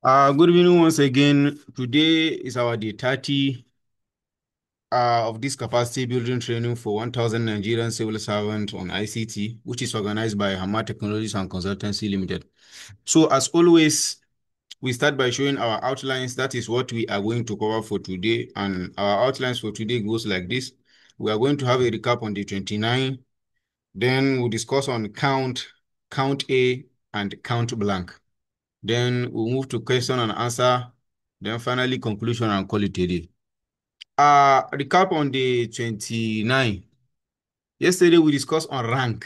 Good evening once again. Today is our day 30 of this capacity building training for 1,000 Nigerian civil servants on ICT, which is organized by Hammad Technologies and Consultancy Limited. So, as always, we start by showing our outlines. That is what we are going to cover for today. And our outlines for today goes like this. We are going to have a recap on the 29. Then we'll discuss on count A, and count blank. Then we'll move to question and answer. Then finally conclusion and call it a day. Recap on the 29. Yesterday we discussed on rank.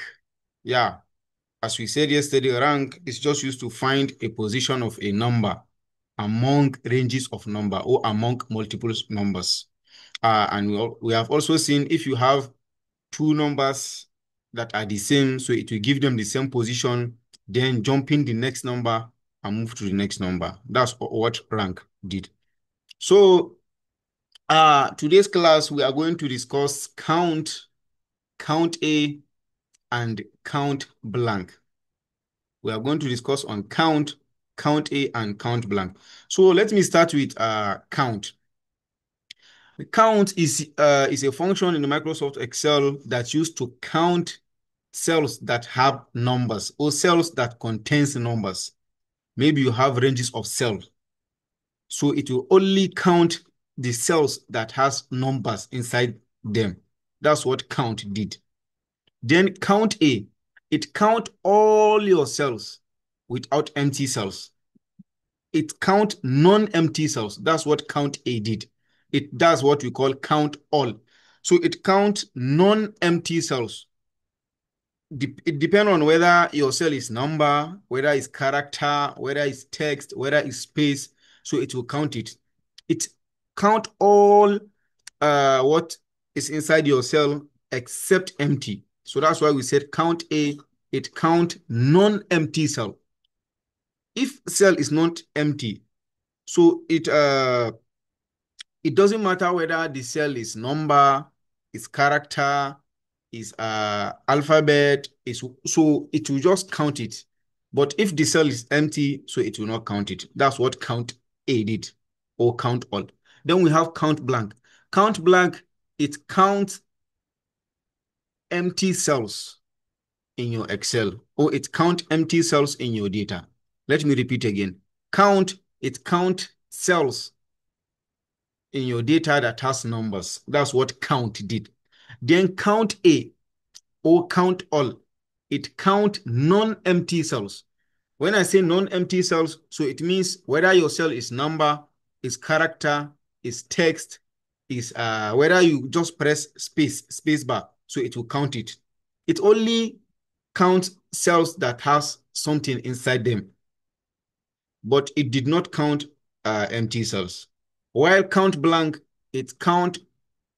Yeah, as we said yesterday, rank is just used to find a position of a number among ranges of number or among multiple numbers. And we have also seen if you have two numbers that are the same, so it will give them the same position, then jump in the next number and move to the next number. That's what rank did. So today's class, we are going to discuss count A, and count blank. We are going to discuss on count A, and count blank. So let me start with count. Count is a function in Microsoft Excel that's used to count cells that have numbers or cells that contains numbers. Maybe you have ranges of cells. So it will only count the cells that has numbers inside them. That's what count did. Then count A, it count all your cells without empty cells. It count non-empty cells. That's what count A did. It does what we call count all. So it count non-empty cells. It depends on whether your cell is number, whether it's character, whether it's text, whether it's space. So it will count it. It count all what is inside your cell except empty. So that's why we said count A, it count non-empty cell. If cell is not empty, so it doesn't matter whether the cell is number, is character, is alphabet, is so it will just count it. But if the cell is empty, so it will not count it. That's what count A did, or count all. Then we have count blank. Count blank, it counts empty cells in your Excel, or it count empty cells in your data. Let me repeat again. It count cells in your data that has numbers. That's what count did. Then count A, or count all, it count non-empty cells. When I say non-empty cells, so it means whether your cell is number, is character, is text, is whether you just press space bar, so it will count it. It only counts cells that has something inside them, but it did not count empty cells. While count blank, it count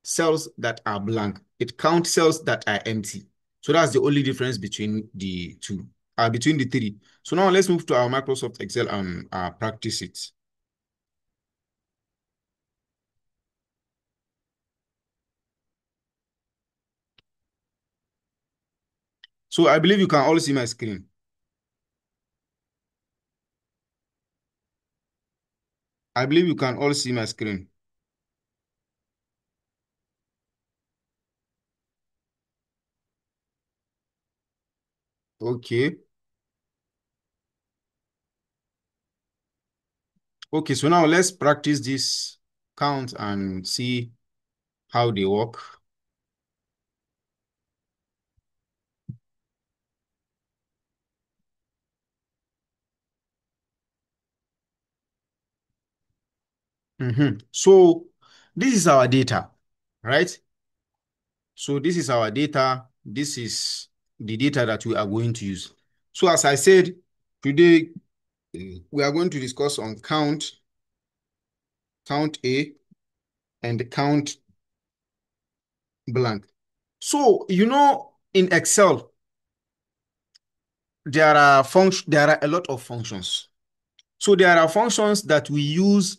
cells that are blank. It counts cells that are empty. So that's the only difference between the two, between the three. So now let's move to our Microsoft Excel and practice it. So I believe you can all see my screen. I believe you can all see my screen. Okay. Okay, so now let's practice this count and see how they work. So this is our data, right? So this is our data. This is the data that we are going to use. So as I said, today we are going to discuss on count A, and count blank. So, in Excel, there are a lot of functions. So there are functions that we use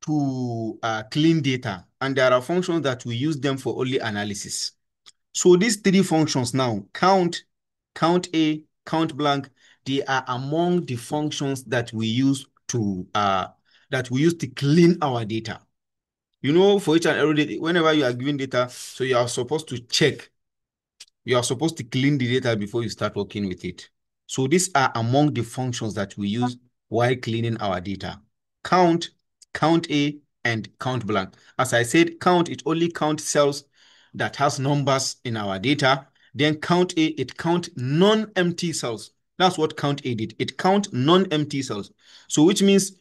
to clean data, and there are functions that we use them for only analysis. So these three functions now, count A, count blank, they are among the functions that we use to that we use to clean our data. For each and every day, whenever you are giving data, so you are supposed to check. You are supposed to clean the data before you start working with it. So these are among the functions that we use while cleaning our data. Count, count A, and count blank. As I said, count, it only counts cells that has numbers in our data. Then count A, it count non-empty cells. That's what count A did. It count non-empty cells. So which means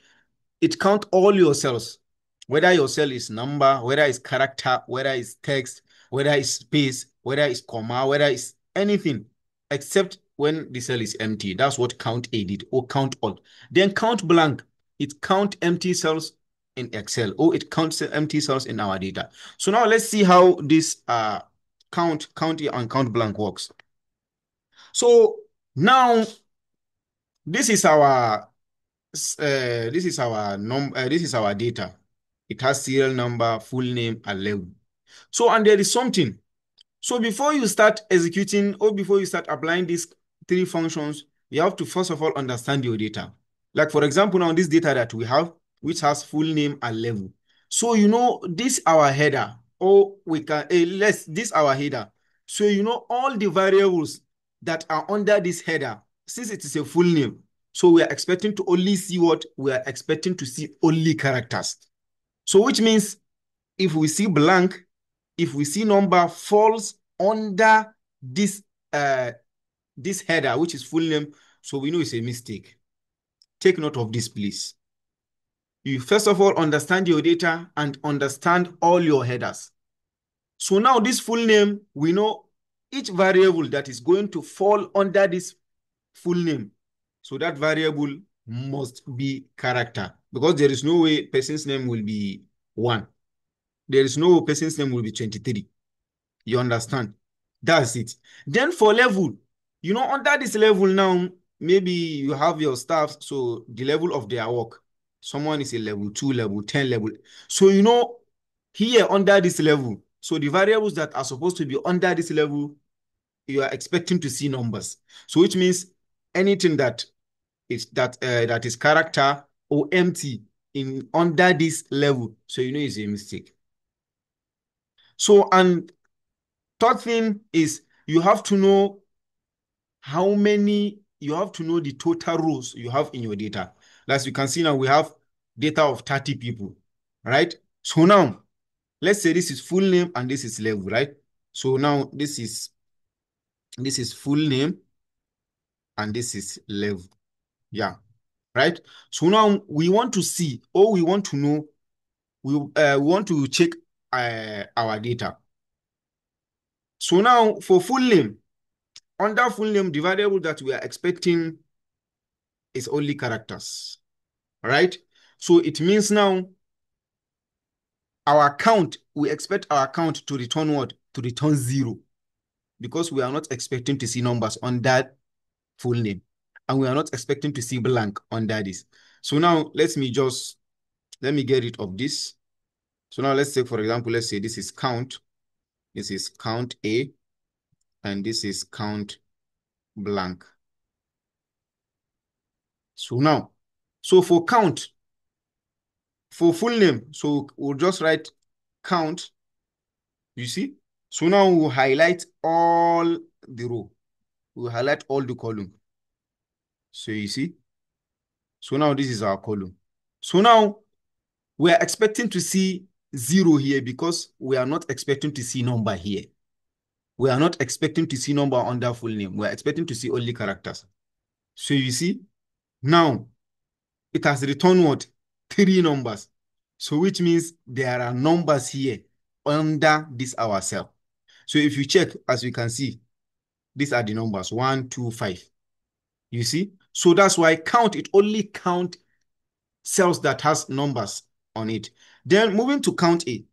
it count all your cells, whether your cell is number, whether it's character, whether it's text, whether it's space, whether it's comma, whether it's anything, except when the cell is empty. That's what count A did, or count all. Then count blank, it count empty cells in Excel, or it counts empty cells in our data. So now let's see how this count A and count blank works. So now this is our this is our data. It has serial number, full name, and level. So, and there is something. So before you start executing or before you start applying these three functions, you have to first of all understand your data. Like for example, now this data that we have, which has full name and level. So this our header, or we can this our header. So all the variables that are under this header, since it is a full name, so we are expecting to only see what we are expecting to see only characters. So which means if we see blank, if we see number falls under this this header, which is full name, so we know it's a mistake. Take note of this, please. You first of all understand your data and understand all your headers. So now this full name, we know each variable that is going to fall under this full name. So that variable must be character, because there is no way person's name will be 1. There is no person's name will be 23. You understand? That's it. Then for level, under this level now, maybe you have your staff, so the level of their work. Someone is a level 2, level 10, level. So, here under this level, so the variables that are supposed to be under this level, you are expecting to see numbers. So which means anything that is character or empty in under this level, so it's a mistake. So, and third thing is you have to know the total rows you have in your data. As you can see now, we have data of 30 people, right? So now, let's say this is full name and this is level, right? So now this is full name and this is level. Yeah, right? So now we want to see, or we want to know, we want to check our data. So now for full name, under full name, the variable that we are expecting is only characters, right? So it means now our count, we expect our count to return what? To return 0, because we are not expecting to see numbers on that full name, and we are not expecting to see blank under this. So now let me get rid of this. So now let's say, for example, let's say this is count A, and this is count blank. So now, so for count, for full name, so we'll just write count, you see? So now we'll highlight all the row. We'll highlight all the column. So you see? So now this is our column. So now we are expecting to see 0 here because we are not expecting to see number here. We are not expecting to see number under full name. We are expecting to see only characters. So you see? Now, it has returned what? 3 numbers. So which means there are numbers here under this our cell. So if you check, as you can see, these are the numbers 1, 2, 5. You see? So that's why count, it only count cells that has numbers on it. Then moving to count A.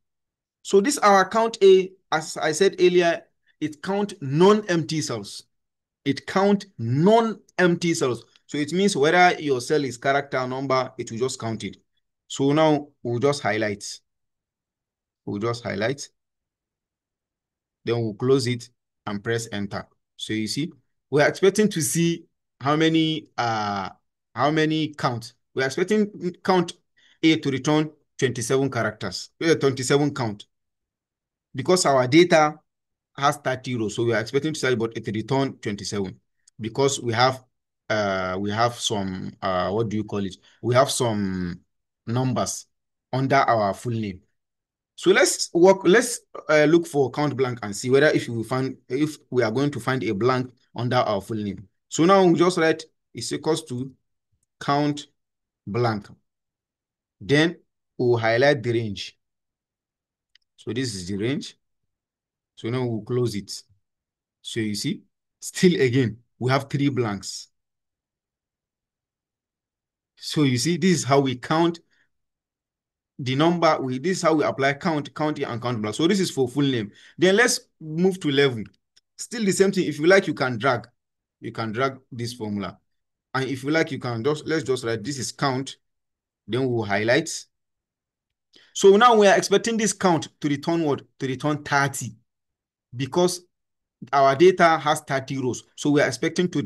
So this our count A, as I said earlier, it count non-empty cells. It count non-empty cells. So it means whether your cell is character or number, it will just count it. So now we'll just highlight. We'll just highlight. Then we'll close it and press enter. So you see, we're expecting to see how many count. We are expecting count A to return 27 characters, 27 count, because our data has 30 rows. So we are expecting to say, but it return 27 because we have some what do you call it? We have some numbers under our full name. So let's look for count blank and see whether if we are going to find a blank under our full name. So now we just write is equals to count blank. Then we'll highlight the range. So this is the range. So now we'll close it. So you see, still again, we have 3 blanks. So you see, this is how we count the number. This is how we apply count, county, and count blank. So this is for full name. Then let's move to level. Still the same thing. If you like, you can drag. You can drag this formula. And if you like, you can let's just write this is count. Then we'll highlight. So now we are expecting this count to return what? To return 30. Because our data has 30 rows. So we are expecting it to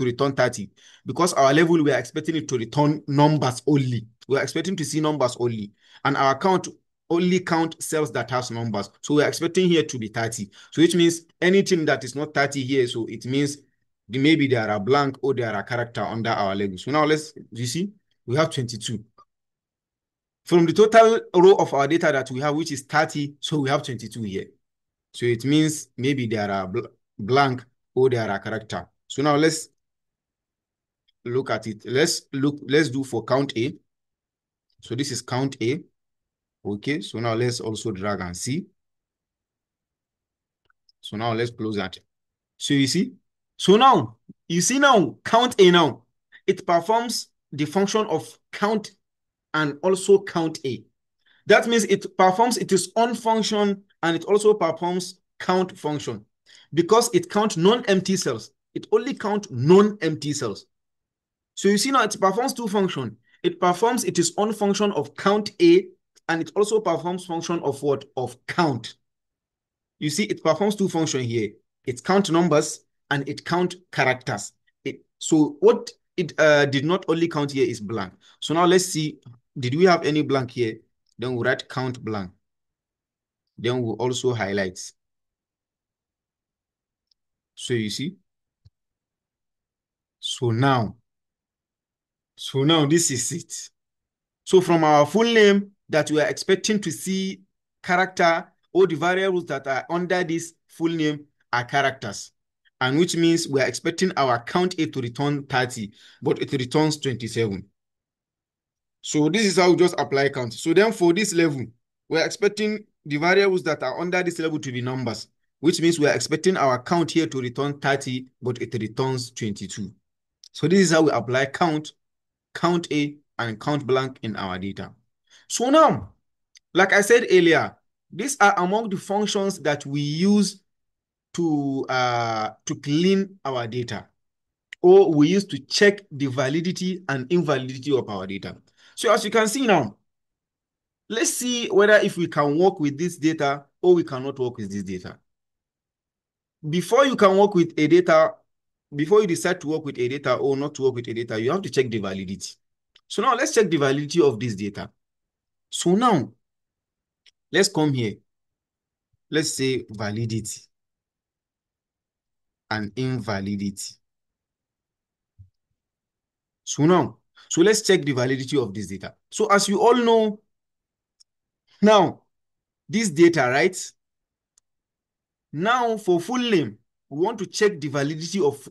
return 30. Because our level, we are expecting it to return numbers only. We are expecting to see numbers only. And our count only count cells that has numbers. So we are expecting here to be 30. So which means anything that is not 30 here, so it means maybe there are a blank or there are a character under our level. So now you see, we have 22. From the total row of our data that we have, which is 30, so we have 22 here. So it means maybe there are blank or there are character. So now let's look at it. Let's do for count A. So this is count A. Okay, so now let's also drag and see. So now let's close that. So you see? So now, you see now, count A now. It performs the function of count and also count A. That means it performs its own function and it also performs count function because it counts non-empty cells. It only counts non-empty cells. So you see now it performs 2 functions. It performs its own function of count A and it also performs function of what? Of count. You see it performs 2 functions here. It count numbers and it count characters. So what it did not only count here is blank. So now let's see, did we have any blank here? Then we'll write count blank. Then we'll also highlight. So you see. So now this is it. So from our full name that we are expecting to see character, all the variables that are under this full name are characters. And which means we are expecting our count A to return 30, but it returns 27. So this is how we just apply count. So then for this level, we're expecting the variables that are under this level to be numbers, which means we are expecting our count here to return 30, but it returns 22. So this is how we apply count A, and count blank in our data. So now, like I said earlier, these are among the functions that we use to clean our data, or we use to check the validity and invalidity of our data. So as you can see now, let's see whether if we can work with this data or we cannot work with this data. Before you can work with a data, before you decide to work with a data or not to work with a data, you have to check the validity. So now let's check the validity of this data. So now, let's come here. Let's say validity and invalidity. So now, so let's check the validity of this data. So as you all know, now, this data, right? Now, for full name, we want to check the validity of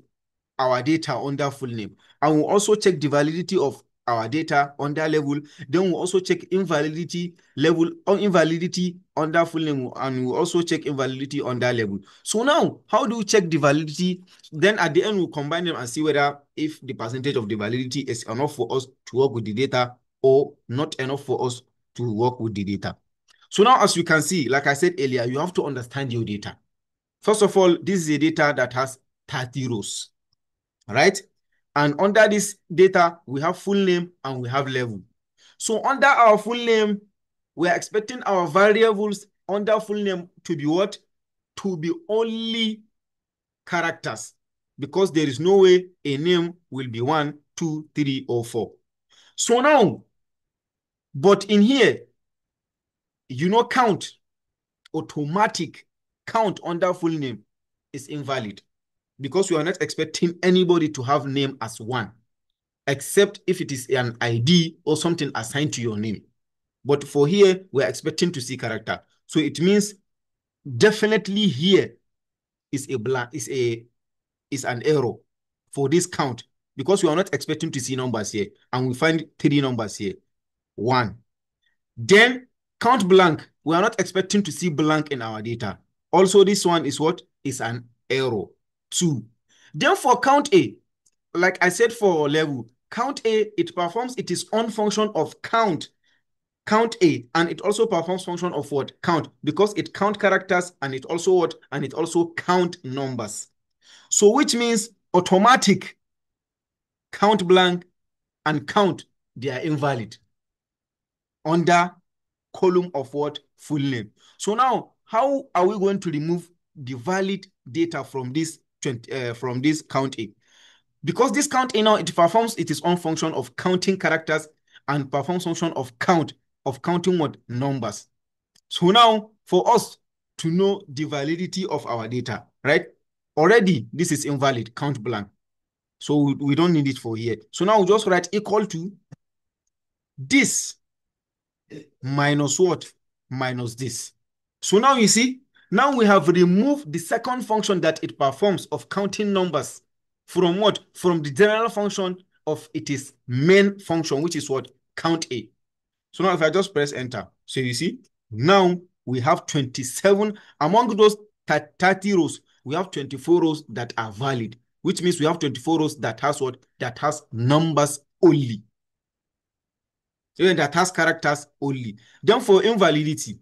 our data under full name. And we'll also check the validity of our data under level. Then we'll also check invalidity level or invalidity under full name. And we'll also check invalidity under level. So now, how do we check the validity? Then at the end, we'll combine them and see whether if the percentage of the validity is enough for us to work with the data or not enough for us to work with the data. So now, as you can see, like I said earlier, you have to understand your data. First of all, this is a data that has 30 rows, right? And under this data, we have full name and we have level. So under our full name, we are expecting our variables under full name to be what? To be only characters, because there is no way a name will be 1, 2, 3, or 4. So now, but in here, count, automatic count under full name is invalid because we are not expecting anybody to have name as 1, except if it is an ID or something assigned to your name. But for here, we're expecting to see character. So it means definitely here is an error for this count because we are not expecting to see numbers here. And we find 3 numbers here. 1. Then count blank. We are not expecting to see blank in our data. Also, this one is what? Is an error. 2. Then for count A, like I said for level, count A, it performs its own function of count A, and it also performs function of what? Count, because it count characters and it also what? And it also count numbers. So which means automatic, count blank, and count, they are invalid under column of what? Full name. So now, how are we going to remove the valid data from this count A? Because this count A now, it performs its own function of counting characters and performs function of counting what? Numbers. So now, for us to know the validity of our data, right? Already, this is invalid, count blank. So we don't need it for here. So now we just write equal to this minus what? Minus this. So now you see, now we have removed the second function that it performs of counting numbers from what? From the general function of its main function, which is what? Count A. So now if I just press enter, so you see, now we have 27. Among those 30 rows, we have 24 rows that are valid, which means we have 24 rows that has what? That has numbers only. So that has characters only. Then for invalidity,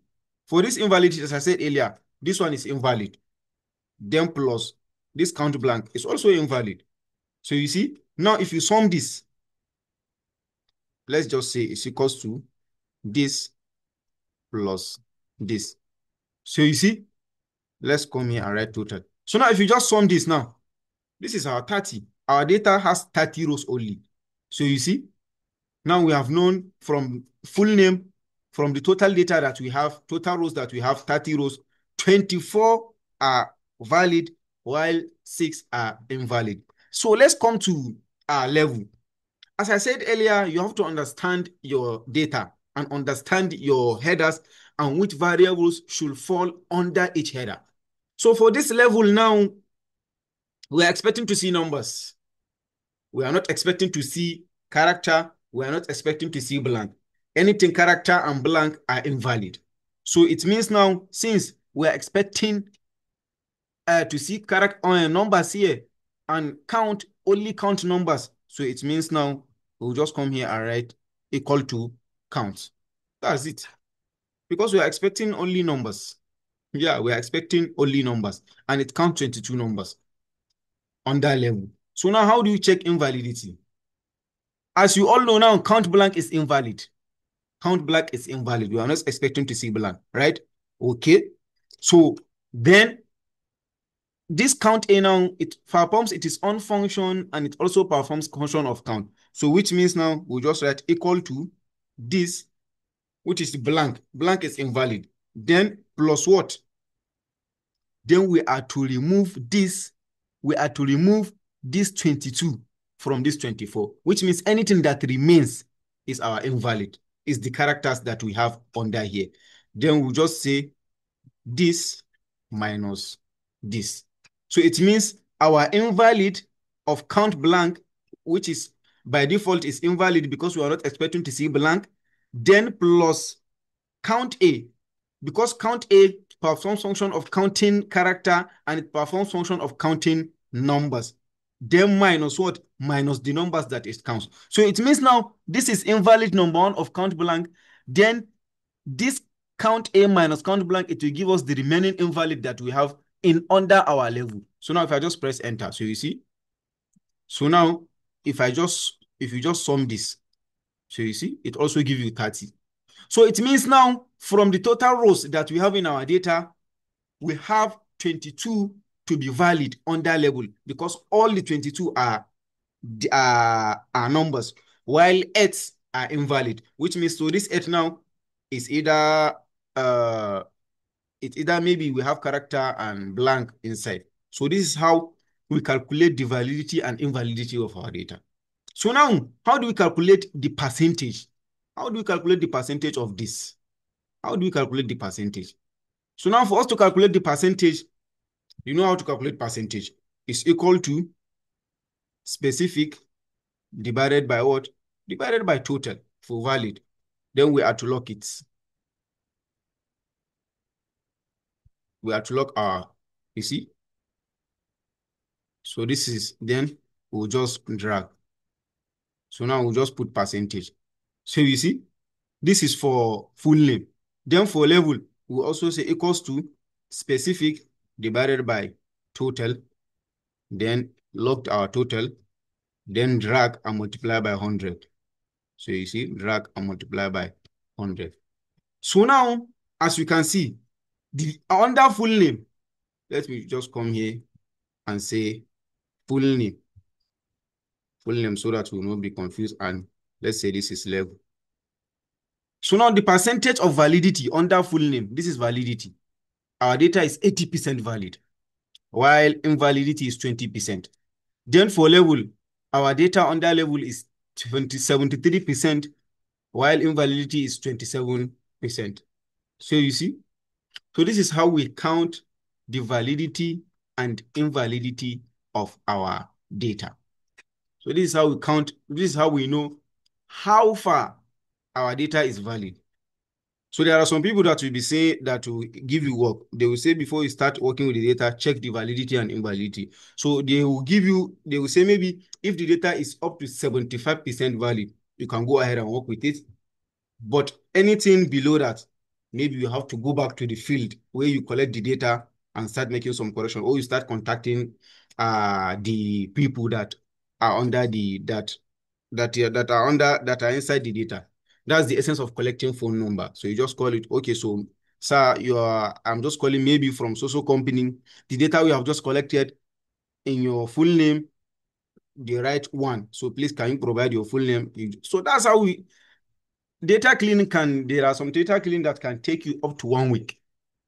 for this invalidity, as I said earlier, this one is invalid. Then plus this count blank is also invalid. So you see, now if you sum this, let's just say it's equals to this plus this. So you see, let's come here and write total. So now if you just sum this now, this is our 30. Our data has 30 rows only. So you see, now we have known from full name, from the total data that we have, total rows that we have, 30 rows, 24 are valid, while 6 are invalid. So let's come to our level. As I said earlier, you have to understand your data and understand your headers and which variables should fall under each header. So for this level now, we are expecting to see numbers. We are not expecting to see character. We are not expecting to see blank. Anything character and blank are invalid. So it means now, since we are expecting to see character numbers here and only count numbers. So it means now we'll just come here and write equal to count. That's it. Because we are expecting only numbers. Yeah, we are expecting only numbers. And it counts 22 numbers on that level. So now how do you check invalidity? As you all know now, count blank is invalid. Count blank is invalid. We are not expecting to see blank, right? Okay. So then this count A now, it performs its own function and it also performs function of count. So which means now we just write equal to this, which is blank. Blank is invalid. Then plus what? Then we are to remove this. We are to remove this 22 from this 24, which means anything that remains is our invalid, is the characters that we have under here. Then we'll just say this minus this. So it means our invalid of count blank, which is by default is invalid because we are not expecting to see blank, then plus count A, because count A performs function of counting character and it performs function of counting numbers. Then minus what? Minus the numbers that it counts. So it means now this is invalid number 1 of count blank. Then this count A minus count blank, it will give us the remaining invalid that we have in under our level. So now if I just press enter, so you see. So now if you just sum this, so you see, it also gives you 30. So it means now from the total rows that we have in our data, we have 22 to be valid under level because all the 22 are are numbers, while eights are invalid, which means so this eight now is either uh it's either maybe we have character and blank inside. So this is how we calculate the validity and invalidity of our data. So now, how do we calculate the percentage? How do we calculate the percentage of this? How do we calculate the percentage? So now for us to calculate the percentage, you know how to calculate percentage. It's equal to specific divided by what? Divided by total for valid. Then we are to lock it. We are to lock our, you see? So this is, then we'll just drag. So now we'll just put percentage. So you see, this is for full name. Then for level, we'll also say equals to specific divided by total. Then locked our total. Then drag and multiply by 100. So you see, drag and multiply by 100. So now, as you can see, the under full name, let me just come here and say full name. Full name so that we will not be confused. And let's say this is level. So now the percentage of validity under full name, this is validity. Our data is 80% valid, while invalidity is 20%. Then for level, our data under level is 73%, while invalidity is 27%. So you see, so this is how we count the validity and invalidity of our data. So this is how we count, this is how we know how far our data is valid. So there are some people that will be saying that will give you work. They will say before you start working with the data, check the validity and invalidity. So they will give you, they will say maybe if the data is up to 75% valid, you can go ahead and work with it. But anything below that, maybe you have to go back to the field where you collect the data and start making some correction, or you start contacting the people that are under the that are inside the data. That's the essence of collecting phone number. So you just call it, okay, so sir, I'm just calling maybe from social company. The data we have just collected in your full name, the right one. So please can you provide your full name? So that's how we data cleaning there are some data cleaning that can take you up to 1 week.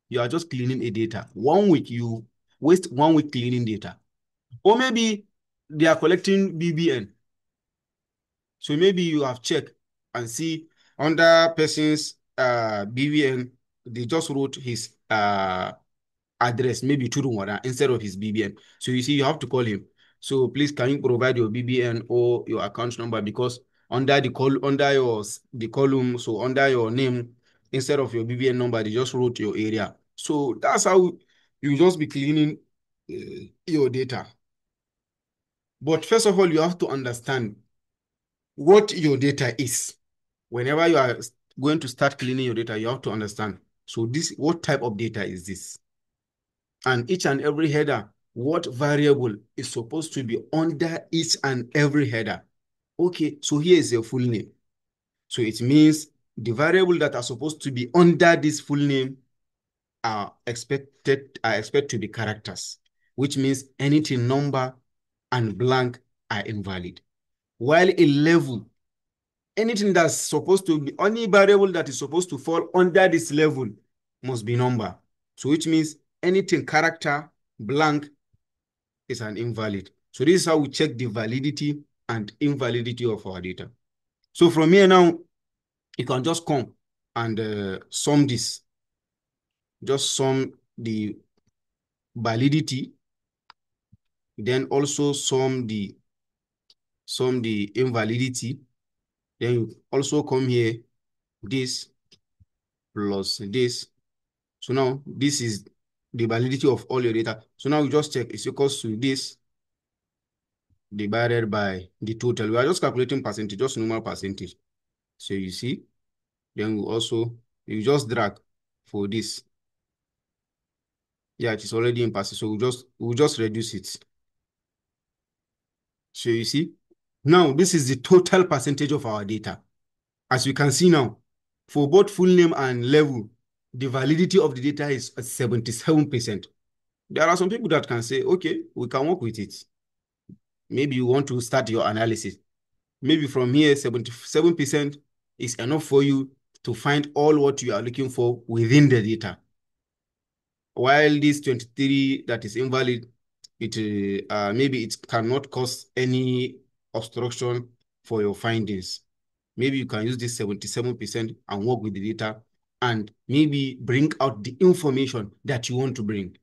You are just cleaning a data. 1 week, you waste 1 week cleaning data. Or maybe they are collecting BBN. So maybe you have checked and see under person's BBN, they just wrote his address, maybe Turunwara, instead of his BBN. So you see, you have to call him. So please, can you provide your BBN or your account number? Because under the column, so under your name, instead of your BBN number, they just wrote your area. So that's how you just be cleaning your data. But first of all, you have to understand what your data is. Whenever you are going to start cleaning your data, you have to understand. So what type of data is this? And each and every header, what variable is supposed to be under each and every header? Okay, so here is your full name. So it means the variable that are supposed to be under this full name are expected to be characters, which means anything number and blank are invalid. While a level, anything that's supposed to be, any variable that is supposed to fall under this level must be number. So which means anything character, blank is an invalid. So this is how we check the validity and invalidity of our data. So from here now, you can just come and sum this. Just sum the validity, then also sum the invalidity. Then you also come here, this plus this. So now this is the validity of all your data. So now we just check it's equals to this divided by the total. We are just calculating percentage, just normal percentage. So you see, then you just drag for this. Yeah, it is already in percent. So we'll just reduce it. So you see, now this is the total percentage of our data. As you can see now, for both full name and level, the validity of the data is at 77%. There are some people that can say, okay, we can work with it. maybe you want to start your analysis. Maybe from here, 77% is enough for you to find all what you are looking for within the data. While this 23 that is invalid, it maybe it cannot cause any obstruction for your findings. Maybe you can use this 77% and work with the data and maybe bring out the information that you want to bring.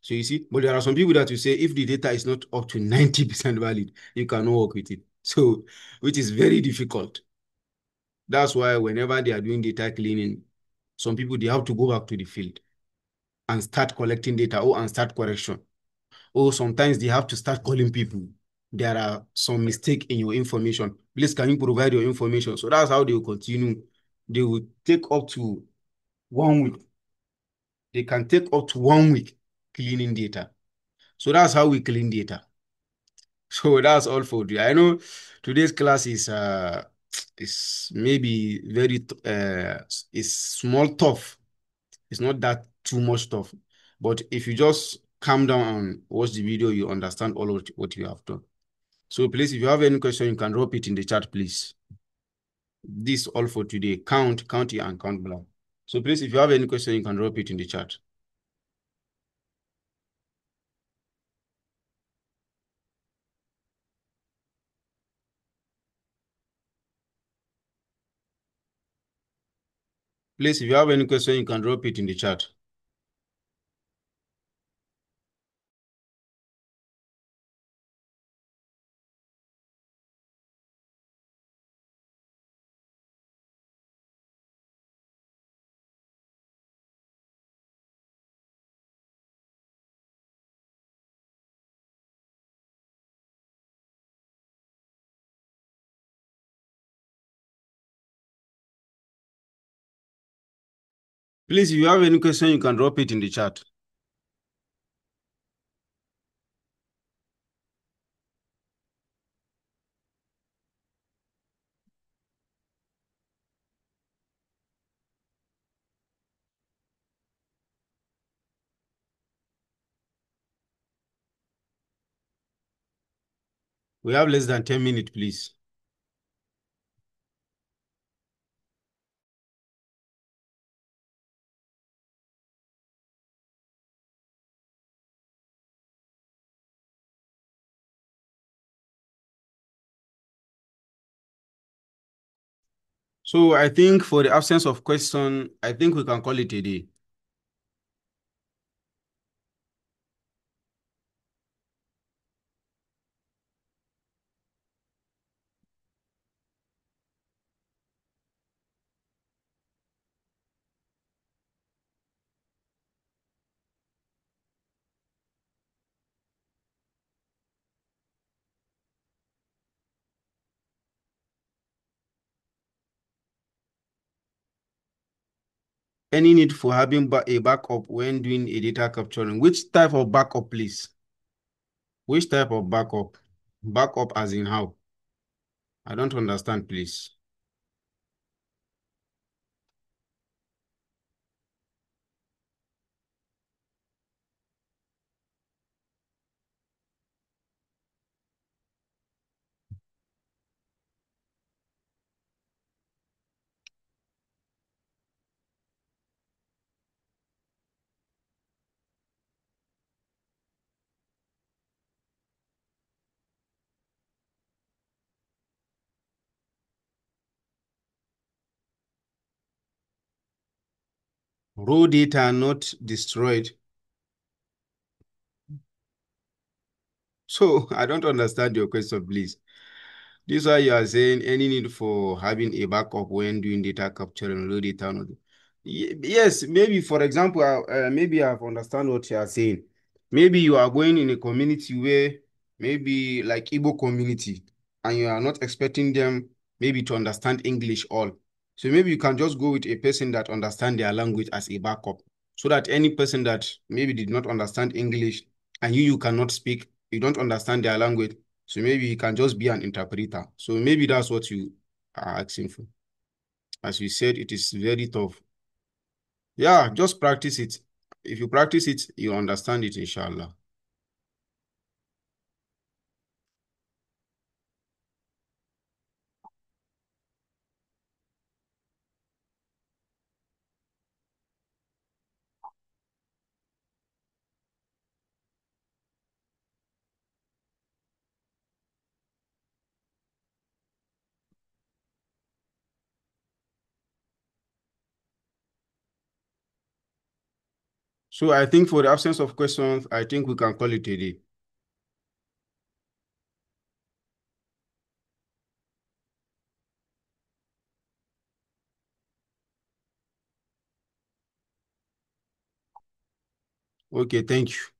So you see, but there are some people that will say if the data is not up to 90% valid, you cannot work with it. So, which is very difficult. That's why whenever they are doing data cleaning, some people, they have to go back to the field and start collecting data or and start correction. Or sometimes they have to start calling people. There are some mistake in your information. Please, can you provide your information? So that's how they will continue. They will take up to 1 week. They can take up to 1 week cleaning data. So that's how we clean data. So that's all for today. I know today's class is maybe very is small tough. It's not that too much tough. But if you just calm down and watch the video, you understand all of what you have done. So please, if you have any question, you can drop it in the chat, please. This all for today. Count here and count below. So please, if you have any question, you can drop it in the chat. Please, if you have any question, you can drop it in the chat. Please, if you have any question, you can drop it in the chat. We have less than 10 minutes, please. So I think for the absence of question, I think we can call it a day. Any need for having a backup when doing a data capturing? Which type of backup, please? Which type of backup? Backup as in how? I don't understand, please. Raw data not destroyed. So I don't understand your question, please. This is why you are saying any need for having a backup when doing data capturing, raw data. Yes, maybe for example, maybe I've understand what you are saying. Maybe you are going in a community where maybe like Igbo community, and you are not expecting them maybe to understand English all. So maybe you can just go with a person that understand their language as a backup, so that any person that maybe did not understand English and you cannot speak, you don't understand their language, so maybe you can just be an interpreter. So maybe that's what you are asking for. As you said, it is very tough. Yeah, just practice it. If you practice it, you understand it, inshallah. So I think for the absence of questions, I think we can call it a day. Okay, thank you.